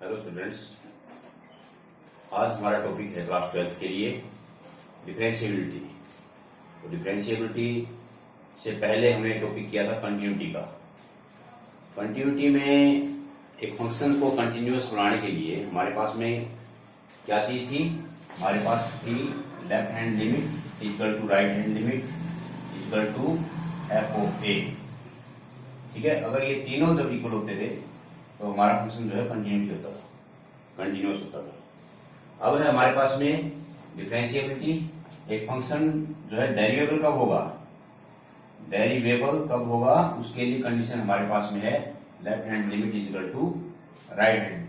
Hello students, आज हमारा topic है क्लास 12th के लिए डिफरेंशिएबिलिटी। तो डिफरेंशिएबिलिटी से पहले हमने टॉपिक किया था कंटिन्यूटी का। कंटिन्यूटी में एक फंक्शन को कंटिन्यूअस बनाने के लिए हमारे पास में क्या चीज थी? हमारे पास थी left hand limit equal to right hand limit equal to f of a. ठीक है, अगर ये तीनों जब इक्वल होते थे तो हमारा फंक्शन जो है कंटिन्यूअस होता था। अब है हमारे पास में डिफरेंशिएबिलिटी। एक फंक्शन जो है डेरिवेबल कब होगा उसके लिए कंडीशन हमारे पास में है left hand limit equal to right hand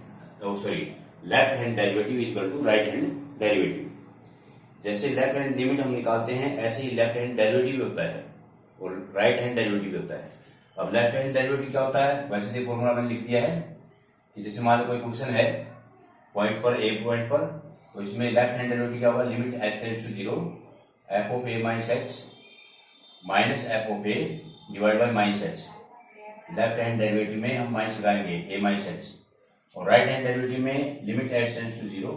left hand derivative equal to right hand derivative. जैसे लेफ्ट हैंड लिमिट हम निकालते हैं ऐसे ही लेफ्ट हैंड डेरिवेटिव भी होता है और राइट हैंड डेरिवेटिव भी होता है। अब लेफ्ट हैंड डेरिवेटिव क्या होता है? वैसे ही फॉर्मूला मैंने लिख दिया है कि जैसे मान लो कोई फंक्शन है पॉइंट पर, तो इसमें लेफ्ट हैंड डेरिवेटिव क्या होगा? Limit h tends to 0 f of a minus h minus f of a divide by minus h. Left hand derivative में हम माइनस लगाएंगे ए माइनस एच, और राइट हैंड डेरिवेटिव में limit h tends to 0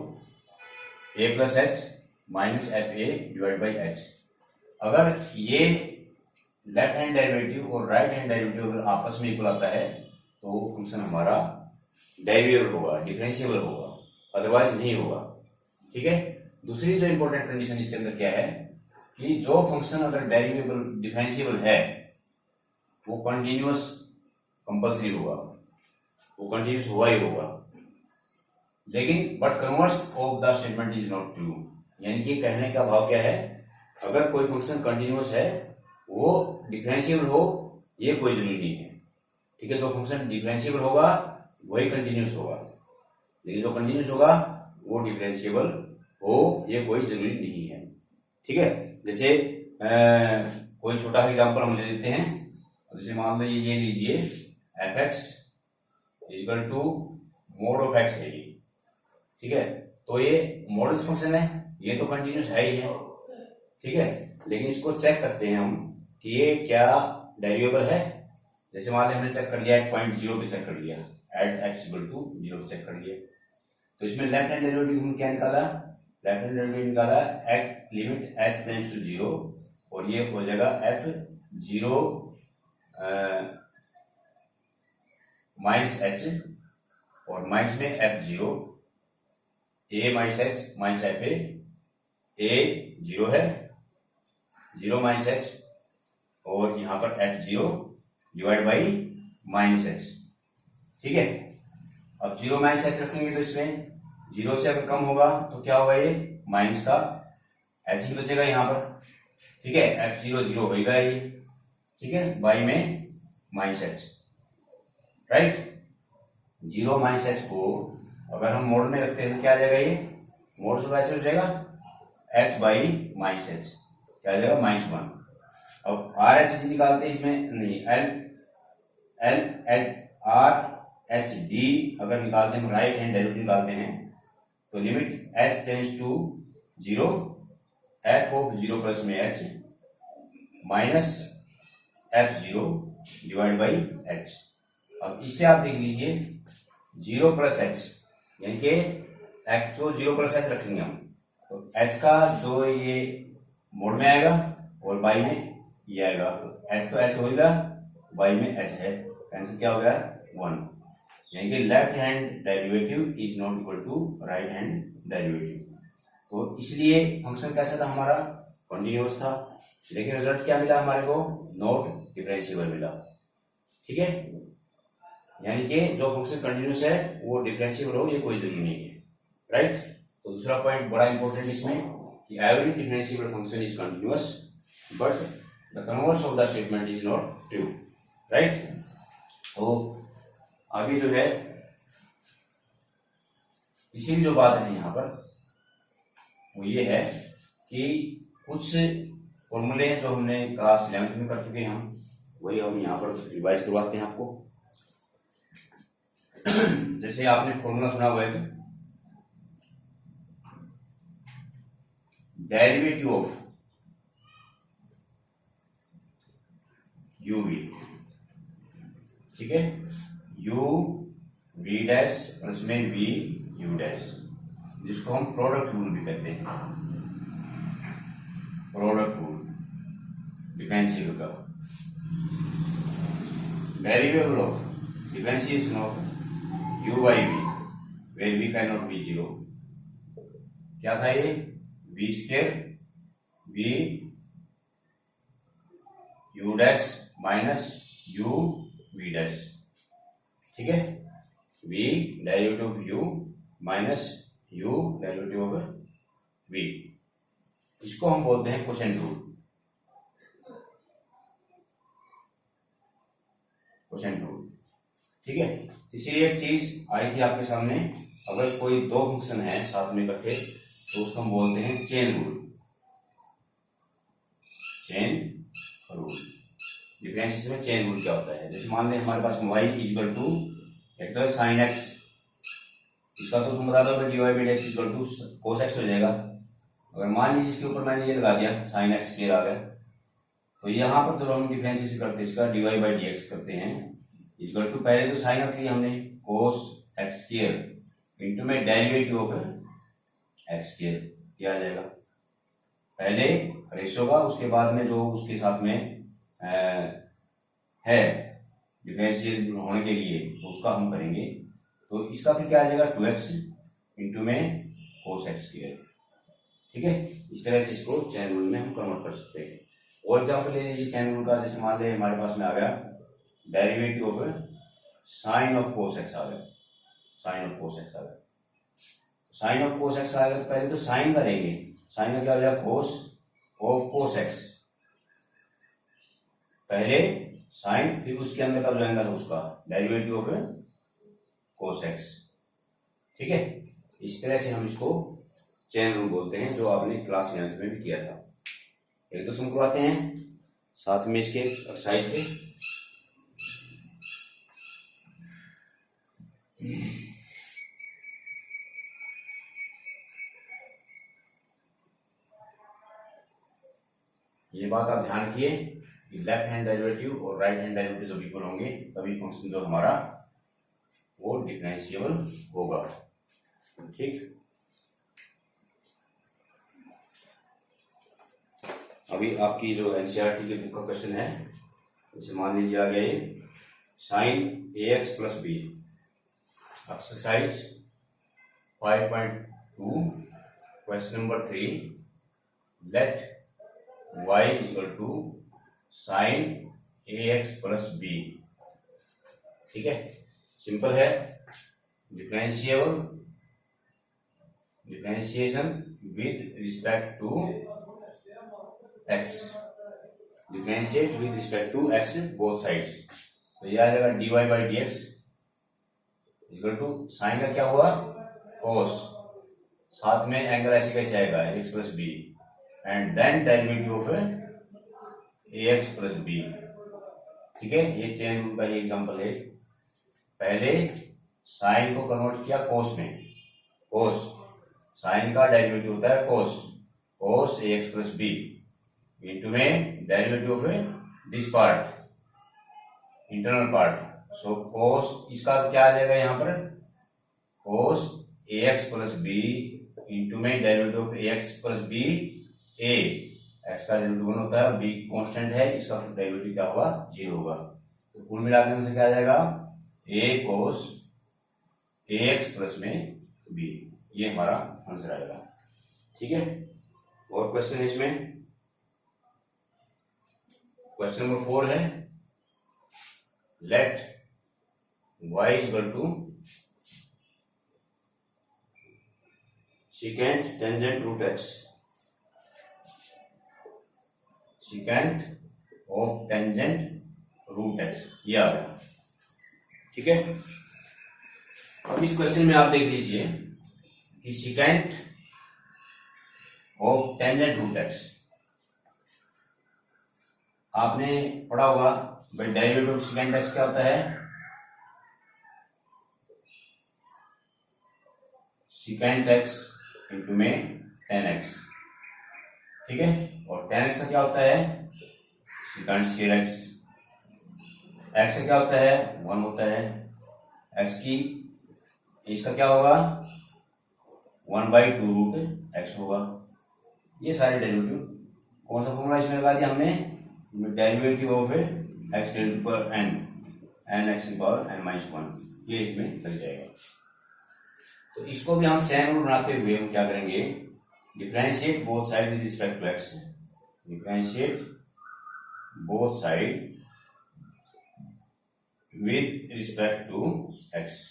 a plus h minus f a divide by h. अगर ये left hand derivative और right hand derivative अगर आपस में इक्वल आता है तो फंक्शन हमारा डेरिवेबल होगा, डिफरेंशिएबल होगा, अदरवाइज नहीं होगा। ठीक है। दूसरी जो इंपॉर्टेंट कंडीशन इसके अंदर क्या है कि जो फंक्शन अगर डेरिवेबल डिफरेंशिएबल है वो कंटिन्यूअस कंपल्सरी होगा, वो कंटिन्यूअस हुआ ही होगा। लेकिन but converse of the statement is not true. यानी कि कहने का भाव क्या है, अगर कोई फंक्शन कंटिन्यूअस है वो डिफरेंशिएबल हो ये कोई जरूरी नहीं है। ठीक है, जो फंक्शन डिफरेंशिएबल होगा वही कंटिन्यूअस होगा, लेकिन जो कंटिन्यूअस होगा वो डिफरेंशिएबल हो ये कोई जरूरी नहीं है। ठीक है, जैसे कोई छोटा एग्जांपल हम ले लेते हैं। जैसे मान लो ये लीजिए f x equal to mod of x है ये। ठीक है, तो ये मॉडल्स फंक्शन है, ये तो कंटिन्यूअस है ही है। ठीक है, लेकिन इसको चेक करते हैं हम कि ये क्या डेरिवेबल है। जैसे मान लो हमने चेक कर लिया पॉइंट 0 पे चेक कर लिया, एट एक्स इक्वल टू 0 पे चेक कर लिया, तो इसमें लेफ्ट हैंड डेरिवेटिव हमने क्या निकाला? लेफ्ट हैंड डेरिवेटिव निकाला at limit h tends to 0, और ये हो जाएगा एफ 0 माइनस एच, और माइनस में f 0 a minus h minus f a 0 है 0 माइनस एच, और यहां पर f 0 divide by minus h. ठीक है, अब 0 माइनस एच रखेंगे तो इसमें 0 से अगर कम होगा तो क्या होगा? ये माइनस का एच ही बचेगा यहां पर। ठीक है, एफ 0 0 होगा ये। ठीक है, बाई में minus H, right. 0 minus H को अगर हम मोड में रखते हैं तो क्या आ जाएगा? ये मोड से एच हो जाएगा एच बाई माइनस एच, क्या आ जाएगा? -1। अब आर एच निकालते हैं इसमें, नहीं L H R H D अगर निकालते हैं, राइट हैंड डेरिवेटिव निकालते हैं तो limit h tends to 0 f of 0 plus में h minus f 0 divide by h. अब इससे आप देख लीजिए 0 प्लस एच, यानी कि एच को 0 प्लस एच रखेंगे हम, तो एच का जो ये मोड में आएगा और बाई में ये आएगा, तो एच तो एच होगा, बाई में एच है, आंसर क्या हो गया? 1। यानी कि left hand derivative is not equal to right hand derivative. तो इसलिए फंक्शन कैसा था हमारा? कंटिन्यूअस था, लेकिन रिजल्ट क्या मिला हमारे को? नॉट डिफरेंशिएबल मिला। ठीक है, यानी कि जो फंक्शन कंटिन्यूअस है वो डिफरेंशिएबल हो ये कोई जरूरी नहीं है, राइट। तो दूसरा पॉइंट बड़ा इंपॉर्टेंट इसमें कि every differentiable function is continuous but the converse of the statement is not true, right. तो आगे जो है इसी जो बात है यहाँ पर वो ये है कि कुछ फॉर्मूले हैं जो हमने क्लास 11th में कर चुके हैं, हम वही हम यहाँ पर रिवाइज करवाते हैं आपको। जैसे आपने फॉर्मूला सुना हुआ है डेरिवेटिव ऑफ यूवी। ठीक है, यू वी डैश प्लस में वी यू डैश, जिसको हम प्रोडक्ट रूल भी कहते हैं, प्रोडक्ट रूल डिफरेंशियल का। Derivative of differentiation of u by v where v cannot be zero, क्या था ये, v square v u dash minus u v dash, ठीक है, v derivative of u minus u derivative of v, इसको हम बोलते हैं कोसेंट रूल, कोसेंट रूल, ठीक है। इसीलिए एक चीज आई थी आपके सामने, अगर कोई दो फंक्शन है साथ में इकट्ठे तो उसको हम बोलते हैं chain rule, chain rule. Differentiation में चेन रूल क्या होता है, जैसे मान लें हमारे पास y इक्वल टू एक तो है साइन एक्स, इसका तो तुम बता दो d y by x equal to cos x हो जाएगा। अगर मान लीजिए इसके ऊपर मैंने ये लगा दिया साइन एक्स स्क्वायर आ गया, तो यहाँ पर जब हम डिफरेंशिएशन करते हैं इसका d y by d x करते हैं इक्वल टू, पहले तो साइन रख लिया हमने कोस एक्स स्क्वायर इंटू में डेरिवेटिव ऑफ एक्स स्क्वायर, क्या आ जाएगा, पहले रेशो का, उसके बाद में जो उसके साथ में है डिफरेंशियल होने के लिए तो उसका हम करेंगे, तो इसका फिर क्या आ जाएगा 2x इंटू में कोस एक्स स्क्वायर, ठीक है। इस तरह से इसको चेन रूल में हम कन्वर्ट कर सकते हैं। और एग्जाम्पल ले लीजिए चेन रूल का, जैसे मान लें हमारे पास में आ गया derivative of sine of cos x आ गया, साइन ऑफ कोस एक्स आ गया, साइन ऑफ कोस एक्स आ गया, तो पहले तो साइन करेंगे, साइन का क्या हो जाएगा कोस ऑफ कोस एक्स, पहले साइन फिर उसके अंदर का जो एंगल उसका डेरिवेटिव ऑफ कोस एक्स, ठीक है। इस तरह से हम इसको चेन रूल बोलते हैं, जो आपने क्लास 9th में भी किया था। एक तो सम करवाते हैं साथ में इसके एक्सरसाइज के, ये बात आप ध्यान रखिए कि लेफ्ट हैंड डेरिवेटिव और राइट हैंड डेरिवेटिव जब इक्वल होंगे तभी फंक्शन जो हमारा वो डिफरेंशिएबल होगा, ठीक। अभी आपकी जो एनसीईआरटी के बुक का क्वेश्चन है, जैसे मान लीजिए आ गया ये sine a x plus b, exercise 5.2 question number 3, let y equal to sine a x plus b, ठीक है, सिंपल है। Differentiable, differentiation with respect to x, differentiate with respect to x both sides, तो ये आ जाएगा d y by d x equal to sine का क्या हुआ कोस, साथ में एंगल ऐसे कैसे आएगा x plus b, and then derivative of a x plus b, ठीक है। ये चेन रूल का ही एग्जांपल है, पहले साइन को कन्वर्ट किया कोस में, कोस साइन का डेरिवेटिव होता है cos, cos a x plus b into में derivative of this part internal part, so cos इसका क्या आ जाएगा यहाँ पर cos a x plus b into में derivative of a x plus b, a x का डेरिवेटिव 1 होता है, बी कांस्टेंट है, इसका डेरिवेटिव क्या होगा 0 होगा, तो कुल मिलाकर से क्या आ जाएगा ए कोस ए एक्स प्लस में बी, ये हमारा आंसर आएगा, ठीक है। और क्वेश्चन है इसमें, क्वेश्चन नंबर 4 है let y equal to secant tangent root x, secant of tangent root x, ये आ गया, ठीक है। अब इस क्वेश्चन में आप देख लीजिए कि secant of tangent root x, आपने पढ़ा होगा भाई डेरिवेटिव ऑफ secant x क्या होता है, secant x इंटू में tan x, ठीक है, और tan x का क्या होता है secant स्क्वायर x, x का क्या होता है 1 होता है, x की इसका क्या होगा 1/2 रूट एक्स होगा। ये सारे डेरिवेटिव कौन सा फॉर्मूला इसमें लगा दिया हमने, डेरिवेटिव ऑफ एक्स पर n x power n minus 1, ये इसमें लग जाएगा। तो इसको भी हम सेम रूल बनाते हुए हम क्या करेंगे, differentiate both side with respect to x, differentiate both side with respect to x.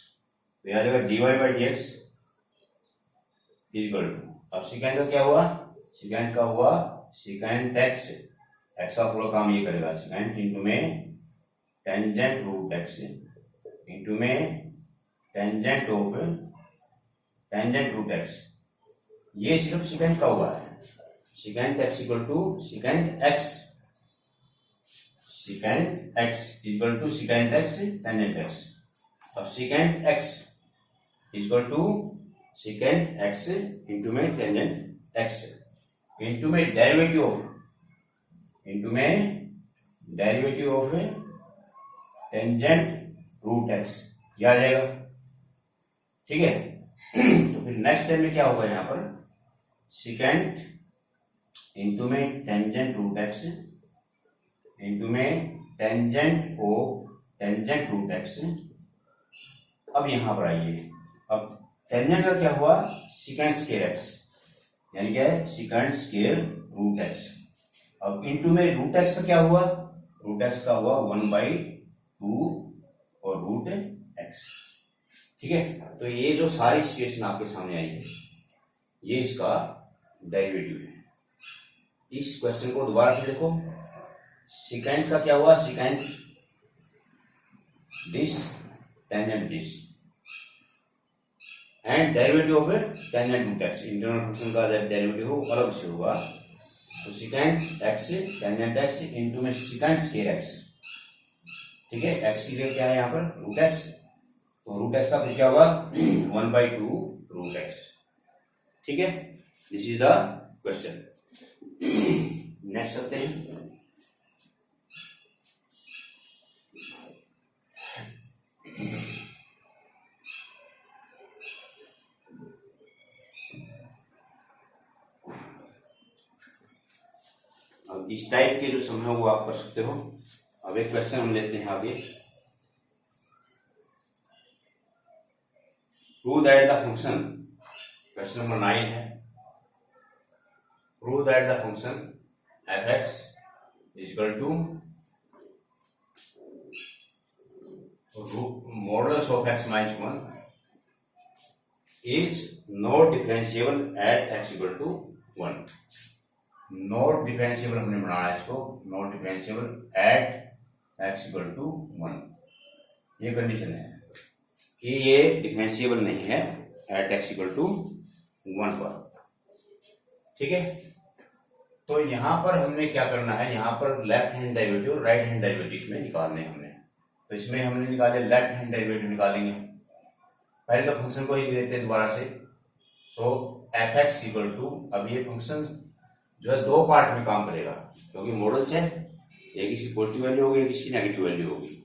तो यह आ जाएगा dy/dx इक्वल टू, अब सेकेंड का क्या हुआ, सेकेंड का हुआ सेकेंड एक्स, एक्स का पूरा काम ये करेगा, सेकेंड इंटू में टेंजेंट रूट एक्स इंटू में tangent of tangent root x. ये सिर्फ सेकेंड का हुआ है, second x equal to second x, second x equal to second x tangent x. अब second x equal to second x into में tangent x into में derivative of, into में derivative of tangent root x, ये आ जाएगा। ठीक है, तो फिर नेक्स्ट टाइम में क्या होगा, यहां पर सेकेंड इंटू में टेंजेंट रूट एक्स इंटू में tangent of tangent root x. अब यहां पर आइए, अब टेंजेंट का क्या हुआ सेकेंड स्क्वायर एक्स, यानी क्या है सेकेंड स्क्वायर रूट एक्स। अब इंटू में रूट एक्स का क्या हुआ, रूट एक्स का हुआ 1/2 और रूट एक्स। ठीक है, तो ये जो सारी सिचुएशन आपके सामने आई है, ये इसका डेरिवेटिव है। इस क्वेश्चन को दोबारा से देखो, सेकेंड का क्या हुआ, secant this tangent this and derivative of tangent root x, internal function का डेरिवेटिव हो अलग से होगा, तो secant x tangent x into में सेकेंड स्क्वायर एक्स। ठीक है, एक्स की जगह क्या है यहाँ पर रूट एक्स, तो रूट एक्स का फिर क्या होगा 1/2 रूट एक्स। ठीक है, this is the question. Next आते हैं, अब इस टाइप के जो सम है वो आप कर सकते हो। अब एक क्वेश्चन हम लेते हैं आगे, prove that the function, question number 9 है, prove that the function f(x) equal to modulus of x minus 1 is not differentiable at x equal to 1। Not differentiable हमने बनाया इसको, not differentiable at x equal to 1, ये condition है कि ये differentiable नहीं है एट x इक्वल टू 1 पर। ठीक है, तो यहां पर हमने क्या करना है, यहां पर left hand derivative right hand derivative इसमें निकालने हमने, तो इसमें हमने निकाले लेफ्ट हैंड डेरिवेटिव निकालेंगे। पहले तो फंक्शन को ही देते हैं दोबारा से, सो f(x) इक्वल टू, अब ये फंक्शन जो है दो पार्ट में काम करेगा क्योंकि मॉडल्स है, एक इसकी पॉजिटिव वैल्यू होगी एक इसकी नेगेटिव वैल्यू होगी।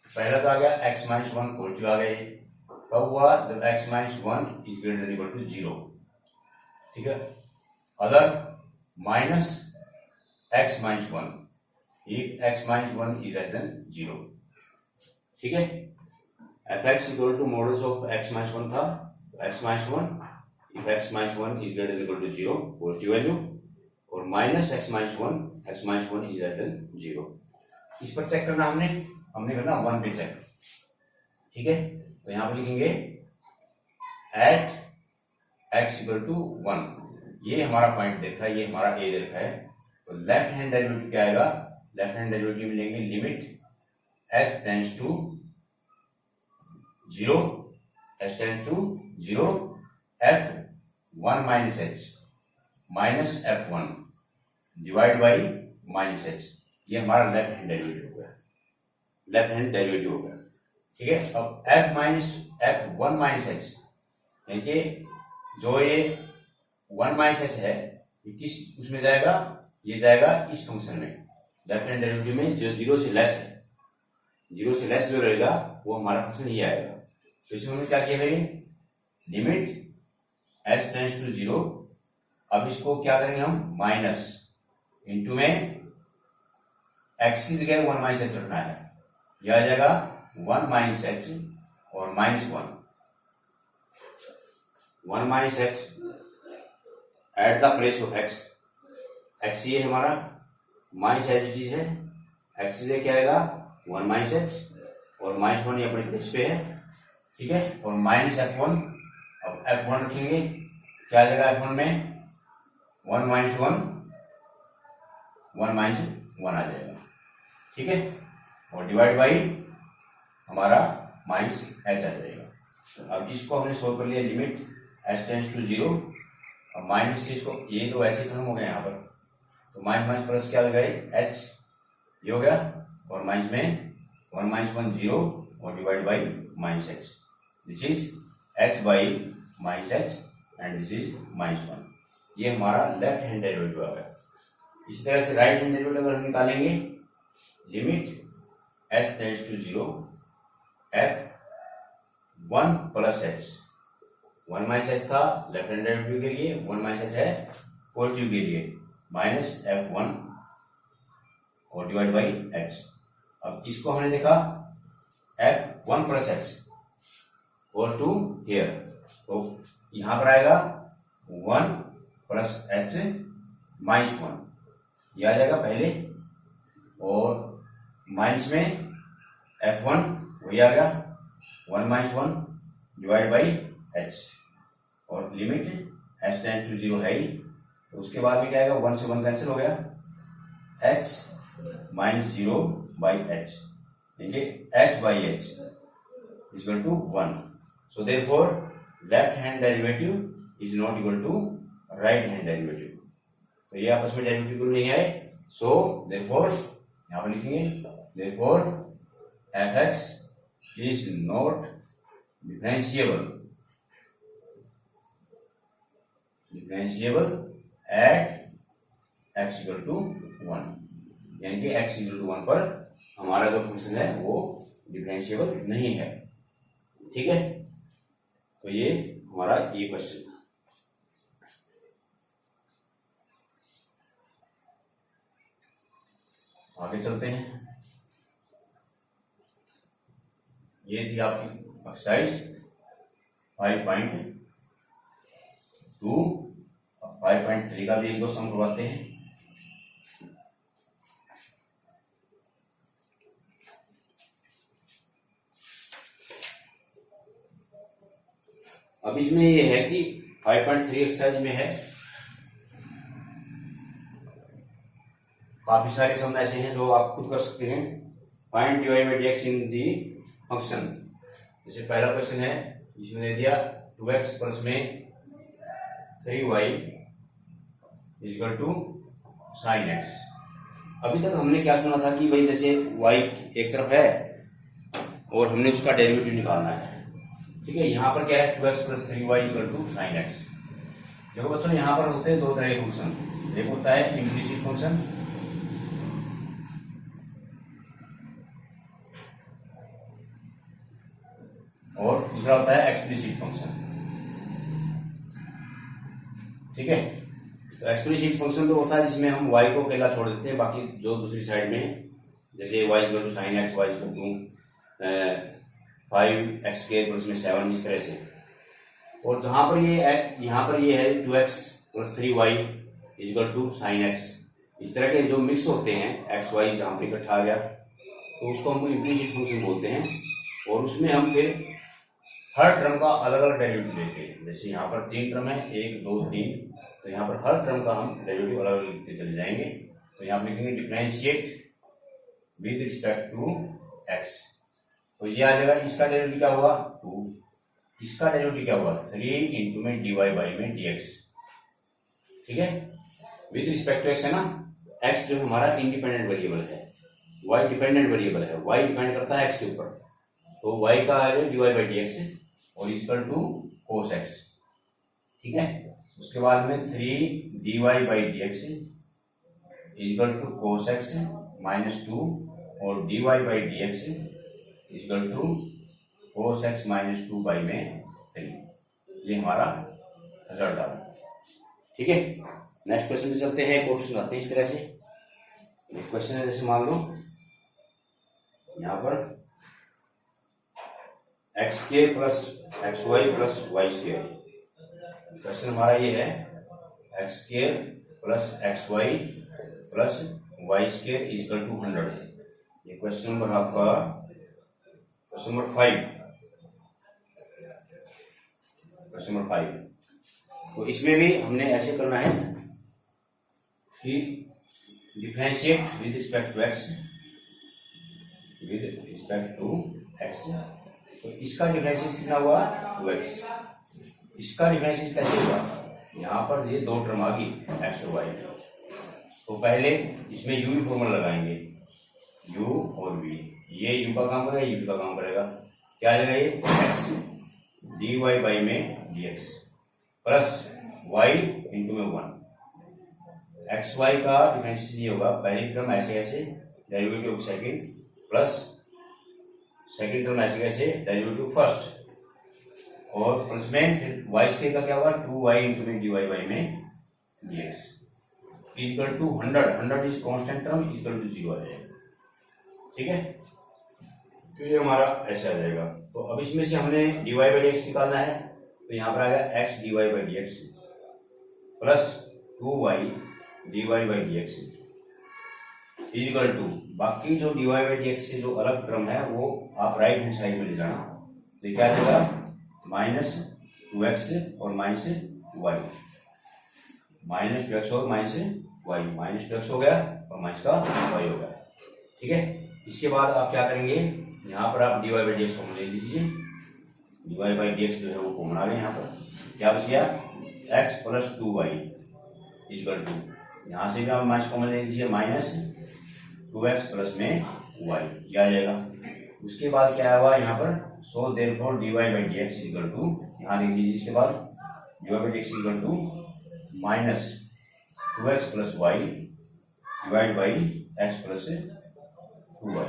पहला तो आ गया x माइनस 1 पॉजिटिव आ गया, कब हुआ जब x minus 1 is greater than equal to 0। ठीक है, other minus x minus 1 if x minus 1 is less than 0। ठीक है, f(x) equal to modulus of x minus 1 था, x minus 1 if x minus 1 is greater than equal to 0 positive value, और minus x minus 1 is less than 0। इस पर check करना हमने करना 1 पे चेक। ठीक है, तो यहां पर लिखेंगे एट x इक्वल टू 1, ये हमारा पॉइंट देखा है, ये हमारा a देखा है, तो लेफ्ट हैंड डेरिवेटिव क्या आएगा, लेफ्ट हैंड डेरिवेटिव लेंगे limit s tends to 0, s tends to 0 f(1 minus h) minus f(1) divide by minus h, ये हमारा लेफ्ट हैंड डेरिवेटिव हो गया, लेफ्ट हैंड डेरिवेटिव हो गया। ठीक है, अब f(1 माइनस h), यानी कि जो ये 1 माइनस h है ये किस उसमें जाएगा, ये जाएगा इस फंक्शन में, लेफ्ट हैंड डेरिवेटिव में जो 0 से लेस है, 0 से लेस जो रहेगा वो हमारा फंक्शन ये आएगा। तो इसमें हमने क्या किया भाई, लिमिट एच टेंड्स टू 0। अब इसको क्या करेंगे हम, माइनस इंटू में एक्स की जगह 1 माइनस एच रखना है, यह आ जाएगा 1 माइनस एच और minus 1 minus H at the place of x. X ये हमारा माइनस एच डी है, एक्स से क्या आएगा 1 माइनस एच और माइनस 1 ये अपने प्लेस पे है, ठीक है। और माइनस F1, अब F1 रखेंगे, क्या आ जाएगा F1 में 1 माइनस 1 आ जाएगा, ठीक है। और डिवाइड बाई हमारा माइनस एच आ जाएगा। अब इसको हमने सोल्व कर लिया, लिमिट एच टेंड्स टू 0। अब माइनस से इसको, ये तो ऐसे खत्म हो गए यहाँ पर, तो माइनस माइनस प्लस क्या हो गया एच, ये हो गया, और माइनस में 1 माइनस 1 0 और divide by minus H, this is H by minus H and this is minus 1। ये हमारा लेफ्ट हैंड डेरिवेटिव आ गया। इस तरह से राइट हैंड डेरिवेटिव अगर हम निकालेंगे, limit h tends to 0 f 1 plus h, 1 minus h था लेफ्ट हैंड डेरिवेटिव के लिए, 1 माइनस एच है पॉजिटिव के लिए, माइनस F1 और डिवाइड बाई एच। अब इसको हमने देखा F1 प्लस एच और टू हियर, तो यहां पर आएगा 1 प्लस एच माइनस 1, यह आ जाएगा पहले, और माइनस में F1 वही आ गया 1 माइनस 1 डिवाइड बाई एच, और लिमिट एच टेंड्स टू 0 है ही, तो उसके बाद में क्या आएगा 1 से 1 कैंसिल हो गया, h माइनस 0 बाई एच, देखिए h by h equal to 1। So therefore left hand derivative is not equal to right hand derivative. तो ये आपस में डेरिवेटिव नहीं है, सो देयरफॉर यहां पर लिखेंगे therefore fx is not differentiable at x equal to 1, यानी कि x इक्वल टू 1 पर हमारा जो फंक्शन है वो डिफरेंशिएबल नहीं है, ठीक है। तो ये हमारा ये क्वेश्चन था। आगे चलते हैं, ये थी आपकी एक्सरसाइज 5.2। 5.3 का भी एक दो सम करवाते हैं। अब इसमें ये है कि 5.3 एक्सरसाइज में है काफी सारे सम ऐसे हैं जो आप खुद कर सकते हैं। Find dy by dx in the function. जैसे पहला क्वेश्चन है, इसमें दे दिया 2x प्लस में 3y equal to sine x. अभी तक हमने क्या सुना था कि भाई जैसे y एक तरफ है और हमने उसका डेरिवेटिव निकालना है, ठीक है। यहाँ पर क्या है 2x plus 3y equal to sine x. देखो बच्चों, यहाँ पर होते हैं दो तरह के फंक्शन, एक होता है इम्प्लिसिट फंक्शन और दूसरा होता है एक्सप्लिसिट फंक्शन, ठीक है। तो एक्सप्लिसिट फंक्शन तो होता है जिसमें हम y को अकेला छोड़ देते हैं, बाकी जो दूसरी साइड में जैसे y equal to sine x, y equal to 5x के प्लस में 7, इस तरह से। और जहां पर ये यहाँ पर ये है 2x plus 3y equal to sine x, इस तरह के जो मिक्स होते हैं एक्स वाई जहां पर इकट्ठा आ गया तो उसको हम इम्प्लिसिट फंक्शन बोलते हैं। और उसमें हम फिर हर टर्म का अलग अलग डेरिवेटिव लेते हैं। जैसे यहाँ पर 3 टर्म है, 1 2 3, तो यहाँ पर हर टर्म का हम डेरिवेटिव अलग अलग लिखते चले जाएंगे। तो यहाँ पर लिखेंगे differentiate with respect to x, तो ये आ जाएगा। इसका डेरिवेटिव क्या हुआ 2, इसका डेरिवेटिव क्या हुआ 3 इंटू में dy बाई में dx, ठीक है। विद रिस्पेक्ट टू एक्स है ना, x जो हमारा इंडिपेंडेंट वेरिएबल है, y डिपेंडेंट वेरिएबल है, y डिपेंड करता है x के ऊपर, तो y का है dy बाई dx और इक्वल टू cos x, ठीक है। उसके बाद में 3 dy by dx equal to cos x minus 2 और dy by dx equal to cos x minus 2 by में 3। ये हमारा रिजल्ट आ रहा है। ठीक है, नेक्स्ट क्वेश्चन पे चलते हैं। क्वेश्चन आते हैं इस तरह से। क्वेश्चन है जैसे मान लो यहाँ पर x square plus x y plus y square. Question हमारा ये है x square plus x y plus y square equal to 100। ये क्वेश्चन नंबर आपका क्वेश्चन नंबर 5। Question number 5। तो इसमें भी हमने ऐसे करना है कि differentiate with respect to x, with respect to x. तो इसका डिफरेंशिएशन कितना हुआ 2x। इसका डिफरेंशिएशन कैसे हुआ, यहाँ पर ये दो टर्म आ गई एक्स और वाई। तो पहले इसमें u ही फॉर्मूला लगाएंगे, u और v। ये u का काम करेगा, ये v का काम करेगा। क्या आ जाएगा ये x dy बाई में dx प्लस y इंटू में 1। एक्स वाई का डिफरेंशिएशन ये होगा, पहली टर्म ऐसे ऐसे derivative of second plus second term ऐसे कैसे डेरिवेटिव फर्स्ट और प्लस में फिर वाई स्क्वायर का क्या होगा 2y इंटू में dy बाई में dx equal to 100। 100 is constant term equal to 0 आ जाएगा। ठीक है, तो ये हमारा ऐसे आ जाएगा। तो अब इसमें से हमने dy बाई dx निकालना है। तो यहाँ पर आएगा x dy by dx plus 2y dy by dx equal to बाकी जो dy बाई dx से जो अलग टर्म है वो आप राइट हैंड साइड में ले जाना। तो क्या आ जाएगा माइनस 2x और माइनस y, माइनस 2x और माइनस y, माइनस 2x हो गया और माइनस का y हो गया। ठीक है, इसके बाद आप क्या करेंगे, यहाँ पर आप dy बाई dx कॉमन ले लीजिए। dy बाई dx जो है वो कॉमन आ गया। यहाँ पर क्या बच गया x plus 2y equal to, यहाँ से भी आप माइनस कॉमन ले लीजिए, माइनस 2x प्लस में y आ जाएगा। उसके बाद क्या हुआ यहाँ पर, so therefore dy by dx equal to, यहाँ लिख लीजिए इसके बाद dy by dx equal to minus 2x plus y divide by x plus 2y।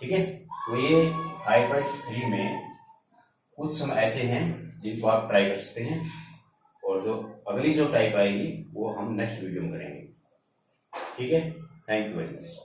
ठीक है, तो ये 5.3 में कुछ सम ऐसे हैं जिनको आप ट्राई कर सकते हैं, और जो अगली जो टाइप आएगी वो हम नेक्स्ट वीडियो में करेंगे। ठीक है, थैंक यू वेरी मच।